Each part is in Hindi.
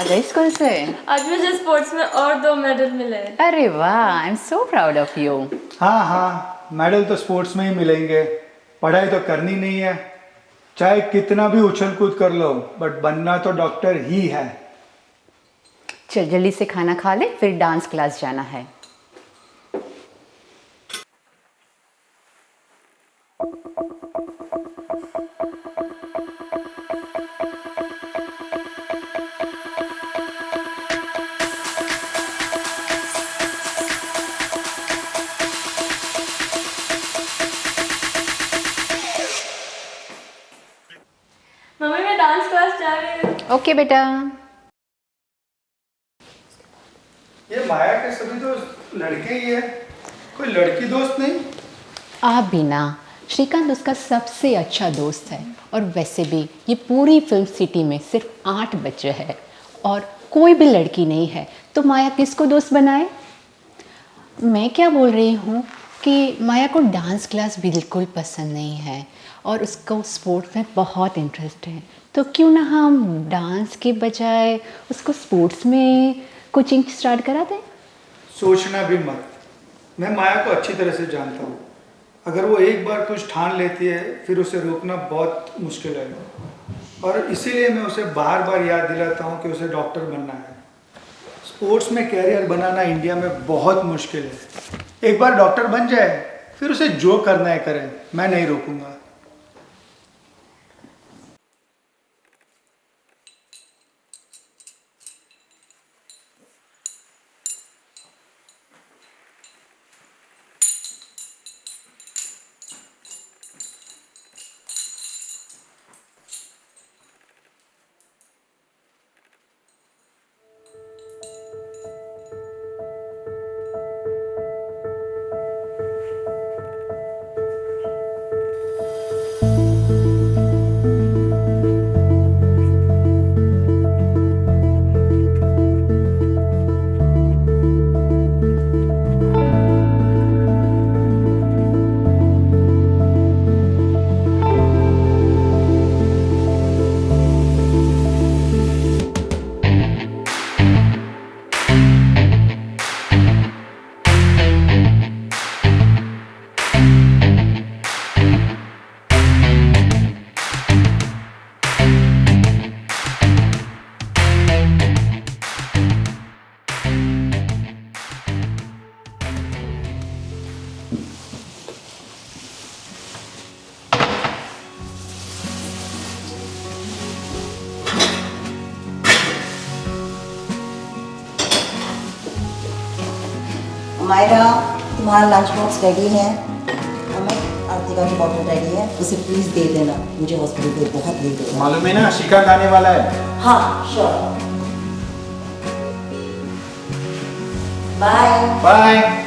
आ गई स्कूल से? आज मुझे स्पोर्ट्स में और 2 मेडल मिले। अरे वाह, I am so proud of you. हाँ हाँ, मेडल तो स्पोर्ट्स में ही मिलेंगे। पढ़ाई तो करनी नहीं है, चाहे कितना भी उछल कूद कर लो, बट बनना तो डॉक्टर ही है। चल जल्दी से खाना खा ले, फिर डांस क्लास जाना है। मम्मी मैं डांस क्लास जा रही हूँ। ओके बेटा। ये माया के सभी दोस्त लड़के ही है, कोई लड़की दोस्त नहीं। आप भी ना, श्रीकांत उसका सबसे अच्छा दोस्त है। और वैसे भी ये पूरी फिल्म सिटी में सिर्फ 8 बच्चे हैं और कोई भी लड़की नहीं है, तो माया किसको दोस्त बनाए? मैं क्या बोल रही हूँ कि माया को डांस क्लास बिल्कुल पसंद नहीं है और उसको स्पोर्ट्स में बहुत इंटरेस्ट है, तो क्यों ना हम डांस के बजाय उसको स्पोर्ट्स में कोचिंग स्टार्ट करा दें? सोचना भी मत, मैं माया को अच्छी तरह से जानता हूँ। अगर वो एक बार कुछ ठान लेती है, फिर उसे रोकना बहुत मुश्किल है। और इसीलिए मैं उसे बार बार याद दिलाता हूँ कि उसे डॉक्टर बनना है। स्पोर्ट्स में कैरियर बनाना इंडिया में बहुत मुश्किल है। एक बार डॉक्टर बन जाए, फिर उसे जो करना है करे, मैं नहीं रोकूंगा। मायरा, तुम्हारा लंच बॉक्स रेडी है। हमें आरतिका की बॉटल रेडी है, उसे प्लीज दे देना, मुझे हॉस्पिटल पे बहुत लेट हो रहा है। मालूम है ना, श्रीकांत आने वाला है। हाँ श्योर। Bye bye.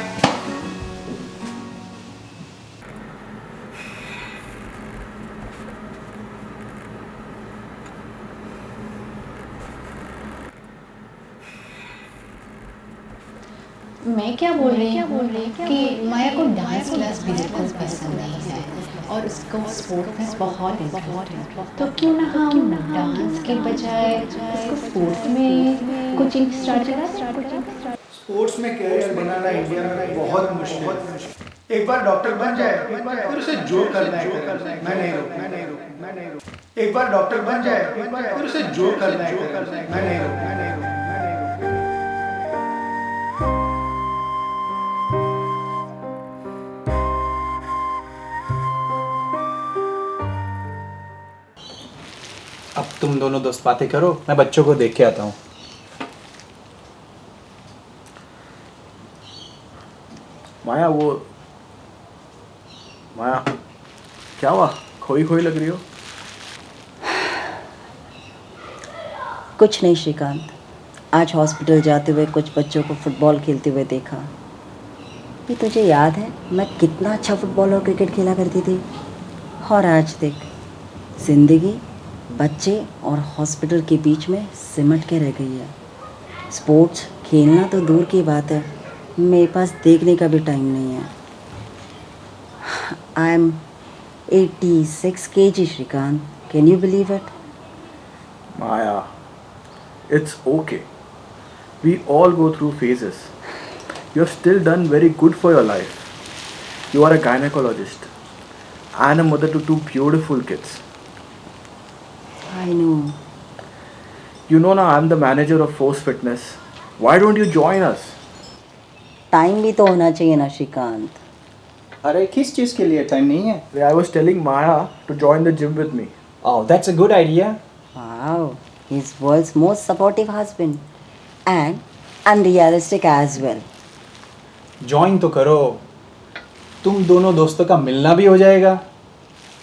मैं क्या बोल रही हूँ कि माया को डांस क्लास बिल्कुल पसंद नहीं है और उसको स्पोर्ट्स में बहुत इंटरेस्ट है, तो क्यों ना हम डांस के बजाय उसको स्पोर्ट्स में कोचिंग स्टार्ट करा? स्पोर्ट्स में कैरियर बनाना इंडिया में बहुत मुश्किल है। एक बार डॉक्टर बन जाए, फिर उसे जो करना है करे, मैं नहीं रोकूंगा। एक बार डॉक्टर बन जाए, फिर उसे जो करना है करे, मैं नहीं रोकूंगा। अब तुम दोनों दोस्त बातें करो, मैं बच्चों को देख के आता हूँ। माया माया क्या हुआ, खोई खोई लग रही हो? कुछ नहीं श्रीकांत, आज हॉस्पिटल जाते हुए कुछ बच्चों को फुटबॉल खेलते हुए देखा। ये तुझे याद है मैं कितना अच्छा फुटबॉल और क्रिकेट खेला करती थी? और आज देख, जिंदगी बच्चे और हॉस्पिटल के बीच में सिमट के रह गई है। स्पोर्ट्स खेलना तो दूर की बात है, मेरे पास देखने का भी टाइम नहीं है। I am 86 kg Srikanth, can you believe it? Maya, It's okay. We all go through phases. You have still done very good for your life. You are a gynecologist and a mother to two beautiful kids. I know. You know now I'm the manager of Force Fitness. Why don't you join us? Time भी तो होना चाहिए ना श्रीकांत. अरे किस चीज़ के लिए टाइम नहीं है? I was telling Maya to join the gym with me. Oh, that's a good idea. Wow, he's world's most supportive husband and unrealistic as well. Join तो करो. तुम दोनों दोस्तों का मिलना भी हो जाएगा.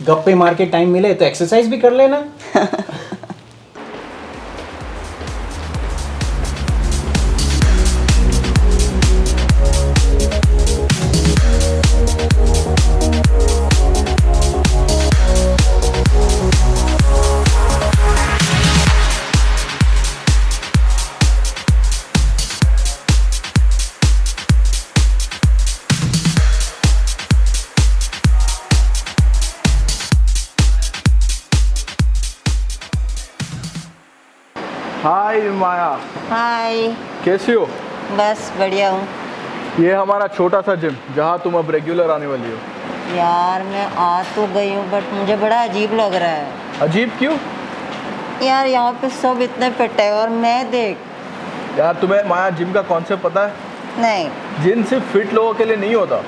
गप्पे मार के टाइम मिले तो एक्सरसाइज भी कर लेना. हाय माया, हाय. कैसी हो? बस बढ़िया हूँ. ये हमारा छोटा सा जिम जहाँ तुम अब रेगुलर आने वाली हो. यार मैं आ तो गई हूँ बट मुझे बड़ा अजीब लग रहा है. अजीब क्यों? यार यहाँ पे सब इतने फिट है और मैं देख. यार तुम्हें माया जिम का कॉन्सेप्ट पता है? नहीं. जिम सिर्फ फिट लोगों के लिए नहीं होता,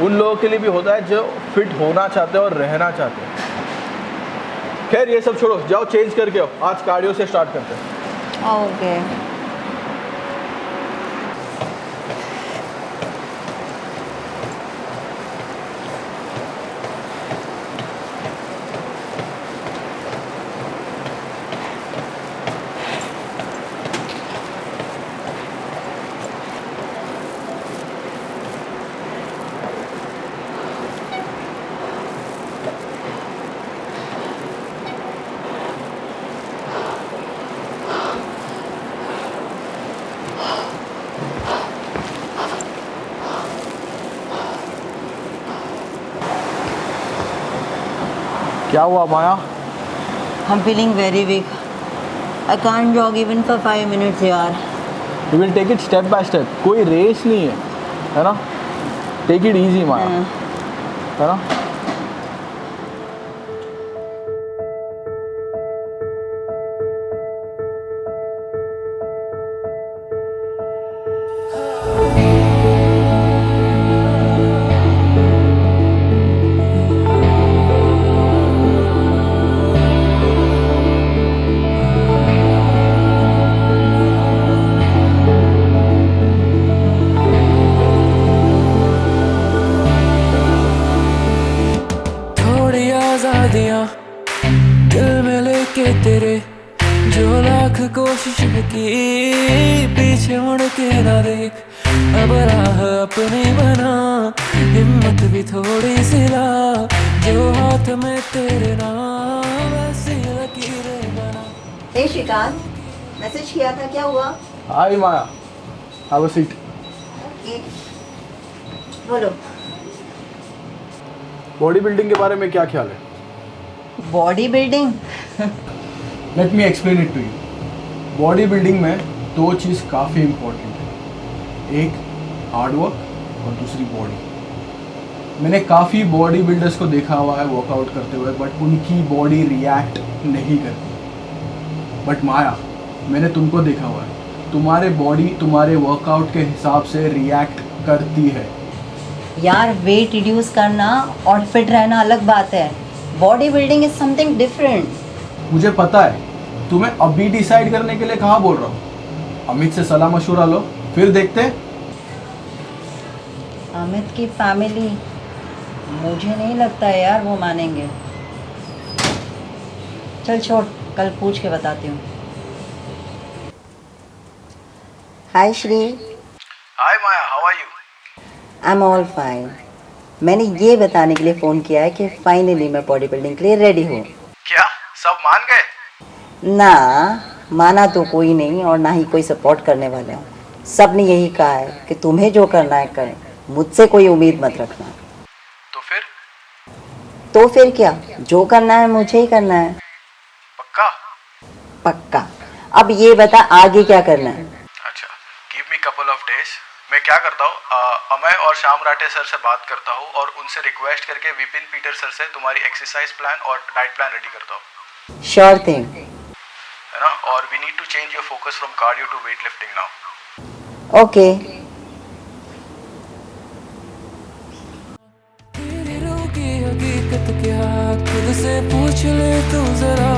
उन लोगों के लिए भी होता है जो फिट होना चाहते हैं और रहना चाहते हैं. खैर ये सब छोड़ो, जाओ चेंज करके आओ. आज कार्डियो से स्टार्ट करते हैं. ओके. क्या हुआ माया? I'm feeling very weak. I can't jog even for 5 minutes यार. You will take it step by step. कोई रेस नहीं है ना? टेक इट इजी माया, है ना? आज़ादियाँ दिल में लेके तेरे, जो लाख कोशिश की पीछे मुड़ के ना देख. अब राह अपनी बना, हिम्मत भी थोड़ी सी ला, जो हाथ में तेरे नाम ऐसी लकीरें बना. हे श्रीकांत, मैसेज किया था, क्या हुआ? Hi Maya, have a seat. बोलो. बॉडी बिल्डिंग के बारे में क्या ख्याल है? Body building? Let me explain it to you. Body building में दो चीज़ काफ़ी इम्पोर्टेंट है. एक हार्डवर्क और दूसरी बॉडी. मैंने काफ़ी बॉडी बिल्डर्स को देखा हुआ है वर्कआउट करते हुए, बट उनकी बॉडी रिएक्ट नहीं करती. बट माया, मैंने तुमको देखा हुआ है, तुम्हारे बॉडी तुम्हारे वर्कआउट के हिसाब से रिएक्ट करती है. यार वेट रिड्यूस करना और फिट रहना अलग बात है. Body building is something different. मुझे पता है. तुम्हें अभी डिसाइड करने के लिए कहाँ बोल रहा हूँ. अमित से सलाह मशवरा लो, फिर देखते हैं. अमित की फैमिली, मुझे नहीं लगता है यार वो मानेंगे. चल छोड़, कल पूछ के बताती हूँ. Hi Shri. Hi Maya, how are you? I am all fine. मैंने ये बताने के लिए फ़ोन किया है कि फाइनली मैं बॉडी बिल्डिंग के लिए रेडी हूँ. क्या सब मान गए? ना, माना तो कोई नहीं और ना ही कोई सपोर्ट करने वाले हो. सब ने यही कहा है कि तुम्हें जो करना है करें, मुझसे कोई उम्मीद मत रखना. तो फिर? तो फिर क्या, जो करना है मुझे ही करना है. पक्का? पक्का. अब अब ये बता आगे क्या करना है? अच्छा, give me couple of days. मैं क्या करता हूँ, अमय और श्याम राठे सर से बात करता हूँ और उनसे रिक्वेस्ट करके विपिन पीटर सर से तुम्हारी एक्सरसाइज प्लान और डाइट प्लान रेडी करता हूँ। Sure thing. है ना? और we need to change your focus from cardio to weight lifting now. Okay. तेरे रो की हकीकत क्या खुद से पूछ ले तू जरा।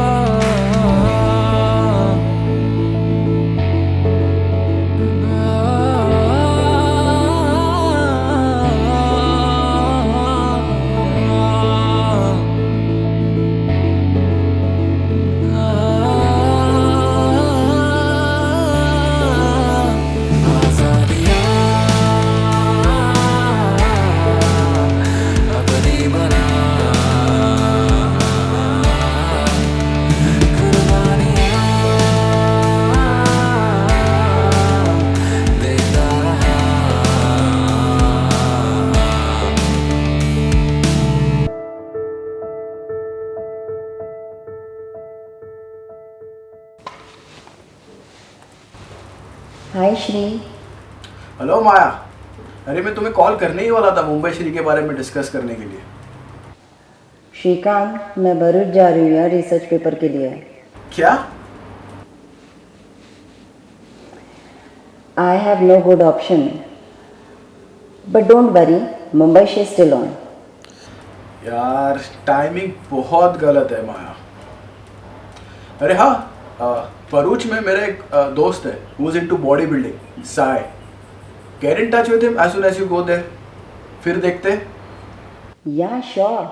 हाय श्री। हेलो माया, अरे मैं तुम्हें कॉल करने ही वाला था मुंबई श्री के बारे में डिस्कस करने के लिए। श्रीकांत, मैं भरूच जा रही हूँ यार रिसर्च पेपर के लिए। क्या? I have no good option. But don't worry, Mumbai she is still on. यार टाइमिंग बहुत गलत है माया। अरे हाँ, भरूच में मेरा एक दोस्त है who is into body building, Sai. Get in touch with him as soon as you go there. फिर देखते। Yeah, sure.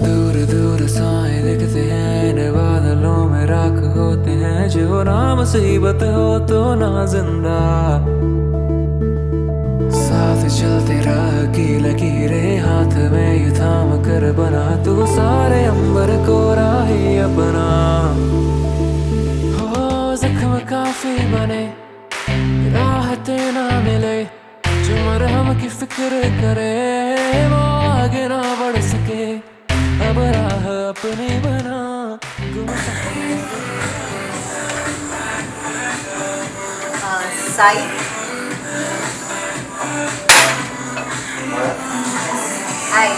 दूर दूर साए दिखते हैं इन बादलों में राख होते हैं जो ना मुसीबत हो तो ना जिंदा। साथ चलते राह की लकीरें हाथ में ये थाम कर बना तू सारे अंबर को राही अपना। हो जख्म काफी बने राहतें ना मिले जो मरहम की फिक्र करे वो आगे ना बढ़ सके अब राह अपनी बना। साई, हाय।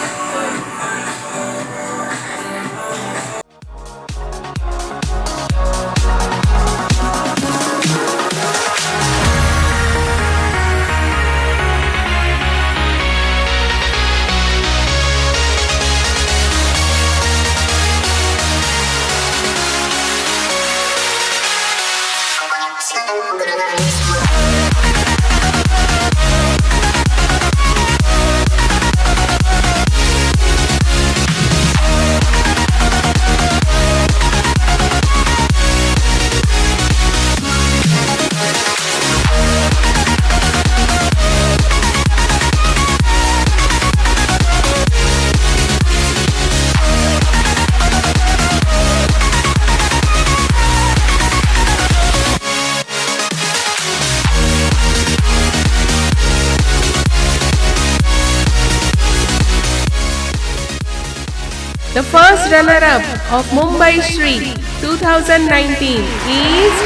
The first runner-up of Mumbai Shri 2019 is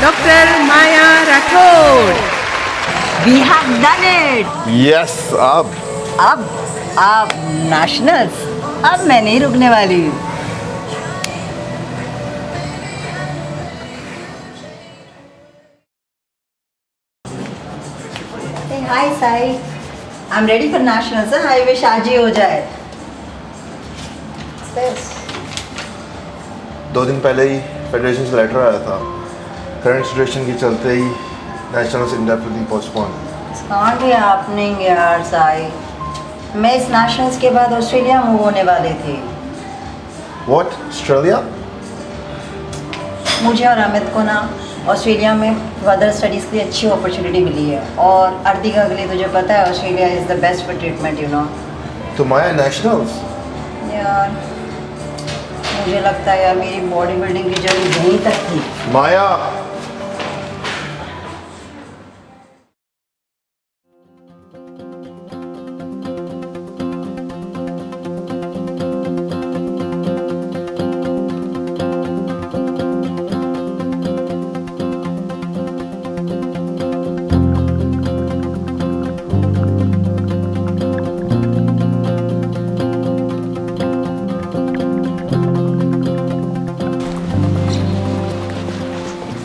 Dr. Maya Rathod. We have done it. Yes अब नेशनल्स, अब मैं नहीं रुकने वाली। Hey, hi Sai. I'm ready for nationals. I wish आज ही हो जाए। 2 दिन पहले ही फेडरेशन से लेटर आया था, करंट सिचुएशन के चलते ही nationals indefinitely postpone. It's not be happening यार साई। मैं इस नेशनल्स के बाद ऑस्ट्रेलिया मूव होने वाली थी। व्हाट? ऑस्ट्रेलिया? मुझे और अमित को ना ऑस्ट्रेलिया में फर्दर स्टडीज़ के लिए अच्छी अपॉर्चुनिटी मिली है, और अर्तिका के लिए तुझे पता है Australia is the best for treatment, you know. तो माया नेशनल्स? यार मुझे लगता है यार मेरी बॉडी बिल्डिंग की जर्नी यहीं तक थी। माया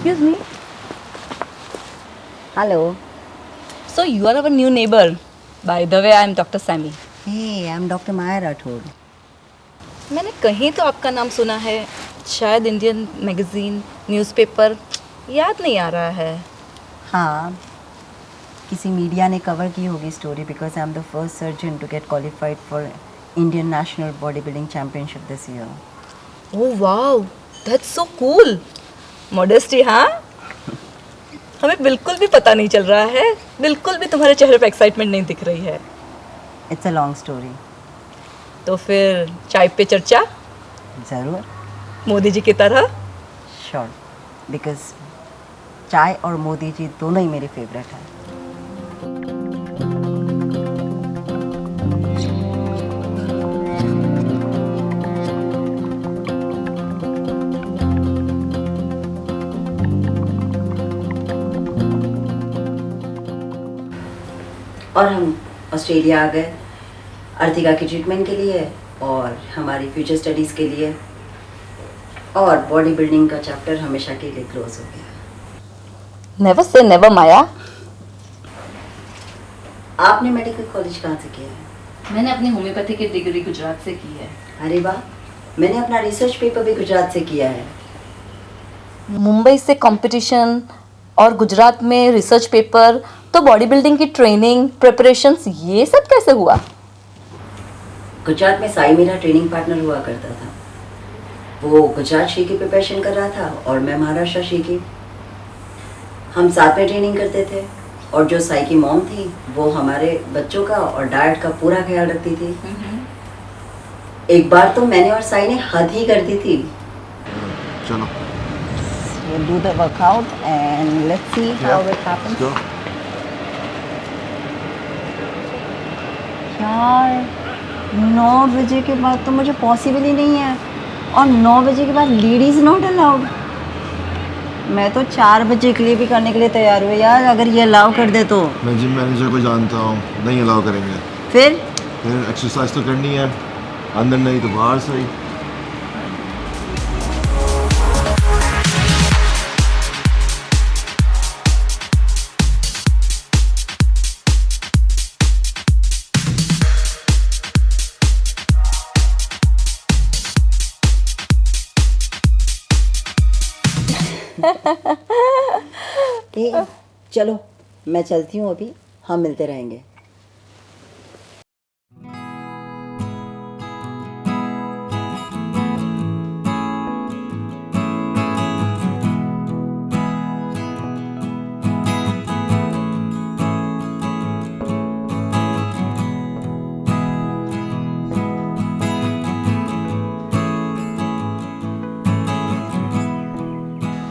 Excuse me. Hello. So you are our new neighbor. By the way, I am Dr. Sammy. Hey I am doctor Maya Rathore. मैंने कहीं तो आपका नाम सुना है, शायद इंडियन मैगजीन, न्यूज़पेपर, याद नहीं आ रहा है। हाँ, किसी मीडिया ने कवर की होगी story, because I am the first surgeon to get qualified for Indian national body building championship this year. Oh wow, that's so cool. Modesty, हाँ? हमें बिल्कुल भी पता नहीं चल रहा है, बिल्कुल भी तुम्हारे चेहरे पे एक्साइटमेंट नहीं दिख रही है। It's a long story. तो फिर चाय पे चर्चा ज़रूर। मोदी जी की तरह। श्योर, बिकॉज चाय और मोदी जी दोनों ही मेरे फेवरेट हैं। और हम ऑस्ट्रेलिया आ गए अर्तिका की ट्रीटमेंट के लिए और हमारी फ्यूचर स्टडीज़ के लिए, और बॉडी बिल्डिंग का चैप्टर हमेशा के लिए क्लोज हो गया। नेवर से नेवर माया। आपने मेडिकल कॉलेज कहाँ से किया है? मैंने अपनी होम्योपैथी की डिग्री गुजरात से की है। अरे वाह, मैंने अपना रिसर्च पेपर भी गुजरात से किया है। मुंबई से कंपटीशन और गुजरात में रिसर्च पेपर, तो बॉडी बिल्डिंग की ट्रेनिंग, प्रिपरेशंस, ये सब कैसे हुआ? गुजरात में साई मेरा ट्रेनिंग पार्टनर हुआ करता था। वो गुजरात शी की प्रिपरेशन कर रहा था और मैं महाराष्ट्र शी की। हम साथ में ट्रेनिंग करते थे, और जो साई की मॉम थी वो हमारे बच्चों का और डाइट का पूरा ख्याल रखती थी। एक बार तो मैंने और साई ने हद ही कर दी थी। चलो We'll do the workout and let's see how it happens. यार 9 बजे के बाद तो मुझे पॉसिबल ही नहीं है, और 9 बजे के बाद लेडीज नॉट अलाउड। मैं तो 4 बजे के लिए भी करने के लिए तैयार हुई यार, अगर ये अलाउ कर दे तो। मैं जिम मैनेजर को जानता हूँ, नहीं अलाउ करेंगे। फिर एक्सरसाइज तो करनी है, अंदर नहीं तो बाहर सही। चलो मैं चलती हूँ, अभी हम मिलते रहेंगे।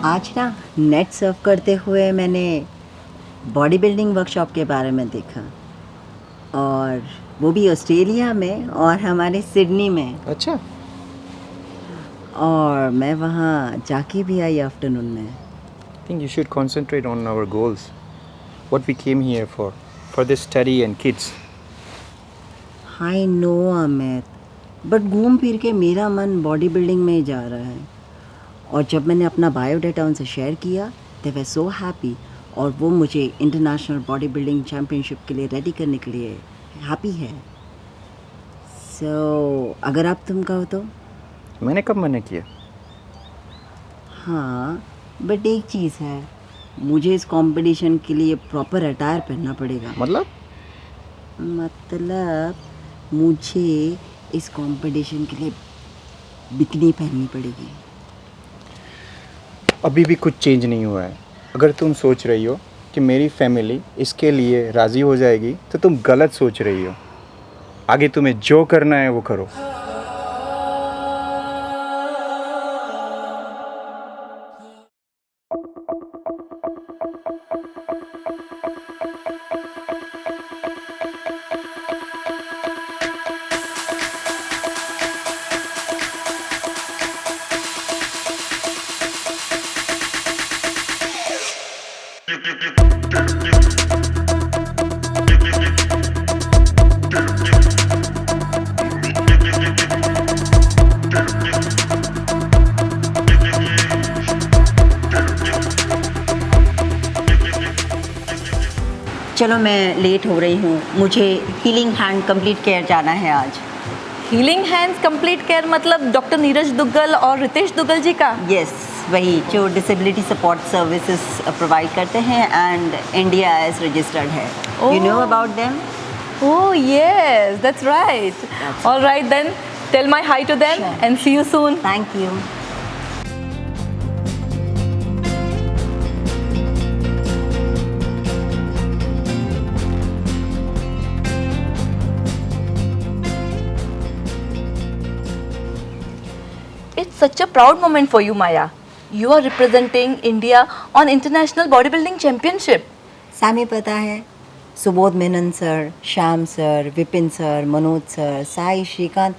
आज ना नेट सर्फ करते हुए मैंने बॉडी बिल्डिंग वर्कशॉप के बारे में देखा, और वो भी ऑस्ट्रेलिया में और हमारे सिडनी में। अच्छा। और मैं वहाँ जाके भी आई आफ्टरनून में। I think you should concentrate on our goals. What we came here for this study and kids. I know Amit, but घूम फिर के मेरा मन बॉडी बिल्डिंग में ही जा रहा है। और जब मैंने अपना बायोडाटा उनसे शेयर किया, दे वर सो हैप्पी, और वो मुझे इंटरनेशनल बॉडी बिल्डिंग चैम्पियनशिप के लिए रेडी करने के लिए हैप्पी है। सो अगर आप तुम कहो तो। मैंने कब मना किया? हाँ, बट एक चीज़ है, मुझे इस कंपटीशन के लिए प्रॉपर अटायर पहनना पड़ेगा। मतलब मुझे इस कंपटीशन के लिए बिकनी पहननी पड़ेगी। अभी भी कुछ चेंज नहीं हुआ है। अगर तुम सोच रही हो कि मेरी फैमिली इसके लिए राज़ी हो जाएगी तो तुम गलत सोच रही हो। आगे तुम्हें जो करना है वो करो। चलो मैं लेट हो रही हूँ, मुझे हीलिंग हैंड कंप्लीट केयर जाना है आज। हीलिंग हैंड्स कंप्लीट केयर मतलब डॉक्टर नीरज दुग्गल और रितेश दुग्गल जी का? यस, वही जो डिसेबिलिटी सपोर्ट सर्विसेज प्रोवाइड करते हैं एंड इंडिया एज रजिस्टर्ड है। You know about them? Oh yes, that's right. All right then, tell my hi to them and see you soon. Thank you. It's such a proud moment for you, Maya. You are representing India on International Bodybuilding Championship. Sami पता है, Subodh Menon sir, Shyam sir, Vipin sir, Manoj sir, Sai, Srikanth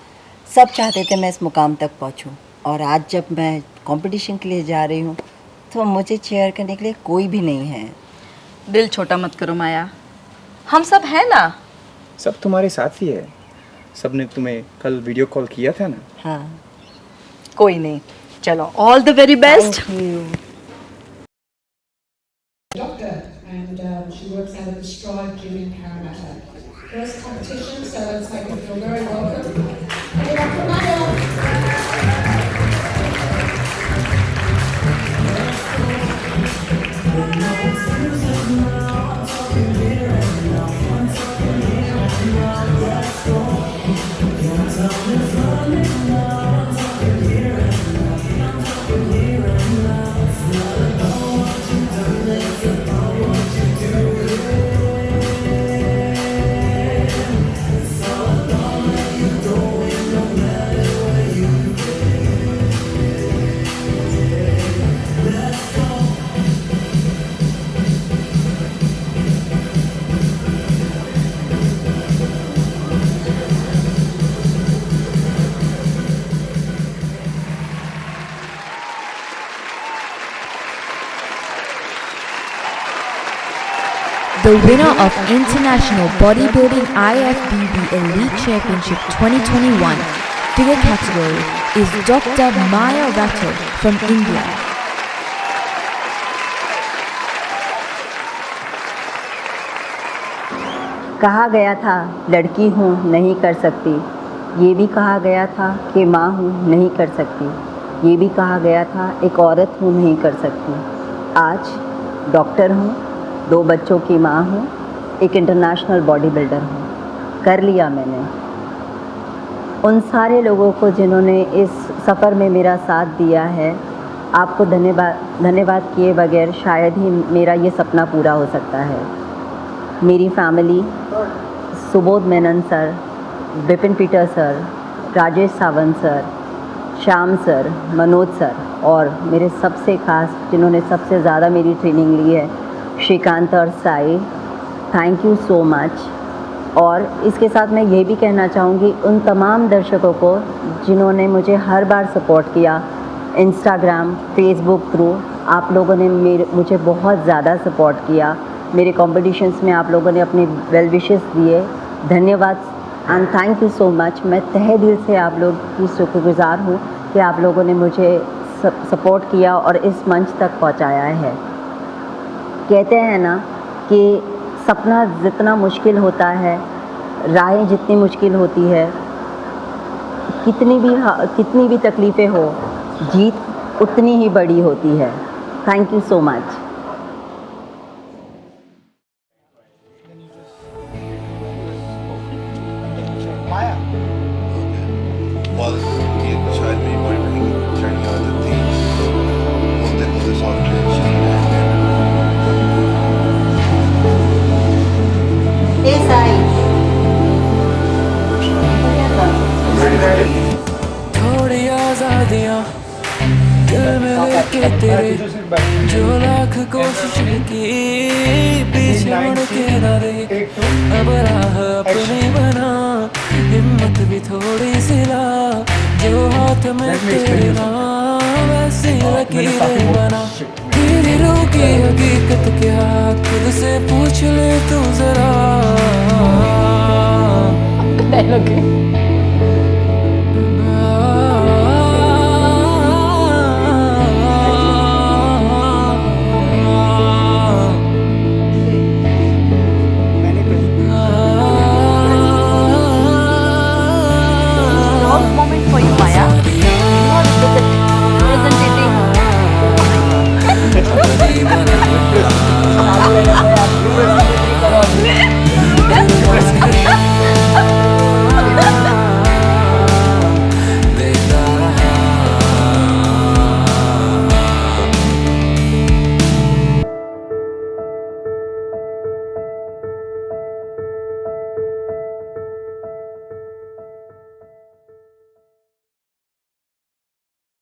सब चाहते थे मैं इस मुकाम तक पहुंचूं। और आज जब मैं कंपटीशन के लिए जा रही हूं तो मुझे चेयर करने के लिए कोई भी नहीं है। दिल छोटा मत करो माया, हम सब हैं ना। सब तुम्हारे साथ ही है। सब ने तुम्हें कल वीडियो कॉल किया था ना? हाँ। कोई नहीं, चलो all the very best. Doctor, and she works out of the Stride Gym in Parramatta. First competition, so let's make her feel very welcome. Everyone for Maya. The winner of International Bodybuilding IFBB Elite Championship 2021 figure category is Dr. Maya Rattle from India. कहा गया था लड़की हूँ नहीं कर सकती, ये भी कहा गया था कि माँ हूँ नहीं कर सकती, ये भी कहा गया था एक औरत हूँ नहीं कर सकती। आज डॉक्टर हूँ, 2 बच्चों की माँ हूँ, एक इंटरनेशनल बॉडी बिल्डर हूँ। कर लिया मैंने। उन सारे लोगों को जिन्होंने इस सफ़र में मेरा साथ दिया है, आपको धन्यवाद किए बगैर शायद ही मेरा ये सपना पूरा हो सकता है। मेरी family, Subodh Menon sir, Vipin Peter sir, Rajesh Sawant sir, Shyam sir, Manoj sir और मेरे सबसे ख़ास जिन्होंने सबसे ज़्यादा मेरी ट्रेनिंग ली है, श्रीकांत और Sai, thank you so much. और इसके साथ मैं ये भी कहना चाहूँगी उन तमाम दर्शकों को जिन्होंने मुझे हर बार सपोर्ट किया, इंस्टाग्राम, फेसबुक थ्रू। आप लोगों ने मुझे बहुत ज़्यादा सपोर्ट किया। मेरे कॉम्पिटिशन्स में आप लोगों ने अपने वेल विशेस दिए। धन्यवाद and thank you so much. मैं तहे दिल से आप लोग की शुक्रगुज़ार हूँ कि आप लोगों ने मुझे सपोर्ट किया और इस मंच तक पहुँचाया है। कहते हैं ना कि सपना जितना मुश्किल होता है, राहें जितनी मुश्किल होती है, कितनी भी तकलीफ़ें हो, जीत उतनी ही बड़ी होती है। Thank you so much. बस ये शायद मेरी बॉडी बिल्डिंग जर्नी आ जाती है, होते होते दिल में लेके तेरे जो लाख कोशिश की पीछे मुड़ के ना देख अब राह अपनी बना हिम्मत भी थोड़ी सी ला जो हाथ में तेरे ना वैसी लकीरें बना तेरी रूह की हकीकत क्या खुद से पूछ ले तू जरा डायलॉग